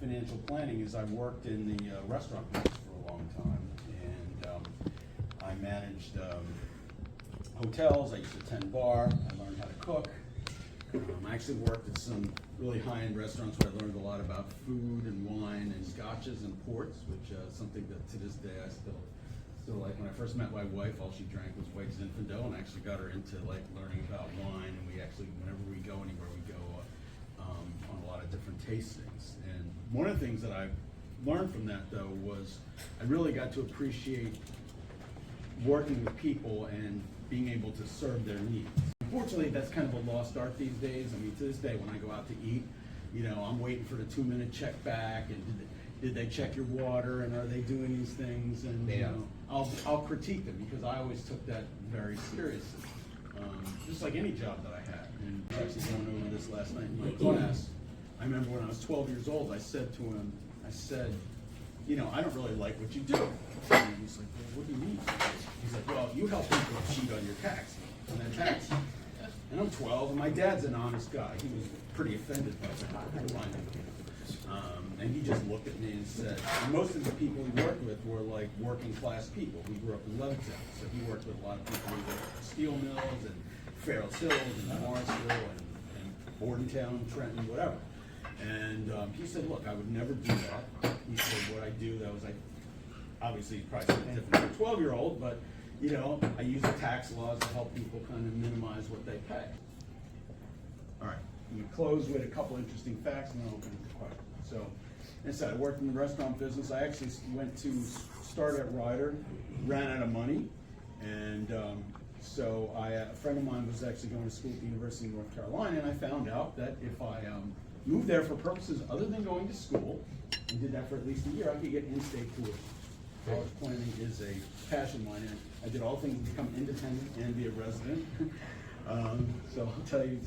Financial planning is I worked in the restaurant business for a long time, and I managed hotels. I used to attend bar. I learned how to cook. I actually worked at some really high-end restaurants where I learned a lot about food and wine and scotches and ports, which is something that to this day I still like. When I first met my wife, all she drank was White Zinfandel, and I actually got her into like learning about wine. And we actually, whenever we go anywhere, we go on a lot of different tastings. And one of the things that I learned from that, though, was I really got to appreciate working with people and being able to serve their needs. Unfortunately, that's kind of a lost art these days. I mean, to this day, when I go out to eat, you know, I'm waiting for the 2-minute check back, and did they check your water, and are they doing these things? And you know, I'll critique them because I always took that very seriously, just like any job that I had. And I was actually going over this last night in my class. I remember when I was 12 years old, I said to him, you know, I don't really like what you do. And he's like, well, what do you mean? He's like, well, you help people cheat on your tax. And I'm 12, and my dad's an honest guy. He was pretty offended by that. And he just looked at me and said, and most of the people he worked with were like working class people. He grew up in Levittown, so he worked with a lot of people who worked at steel mills and Farrell's Hills and Morrisville and Bordentown, Trenton, whatever. And he said, look, I would never do that. He said, what I do, that was obviously probably something different than a 12-year-old, but you know, I use the tax laws to help people kind of minimize what they pay. All right, I'm going to close with a couple interesting facts and then open it to questions. So, as I said, I worked in the restaurant business. I actually went to start at Ryder, ran out of money, and so a friend of mine was actually going to school at the University of North Carolina, and I found out that if I moved there for purposes other than going to school, and did that for at least a year, I could get in-state tuition. College planning is a passion of mine, and I did all things to become independent and be a resident. So I'll tell you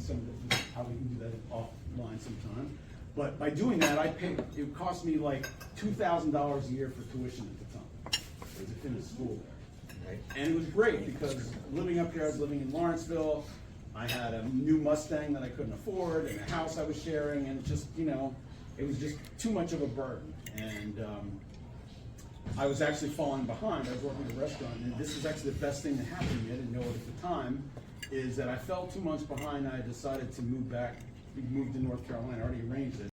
how we can do that offline sometime. But by doing that, it cost me like $2,000 a year for tuition at the time, to finish school there. Right. And it was great because living up here, I was living in Lawrenceville. I had a new Mustang that I couldn't afford, and a house I was sharing, and just, you know, it was just too much of a burden. And I was actually falling behind. I was working at a restaurant, and this is actually the best thing that happened to me. I didn't know it at the time, is that I fell 2 months behind. I decided to move back, moved to North Carolina. I already arranged it.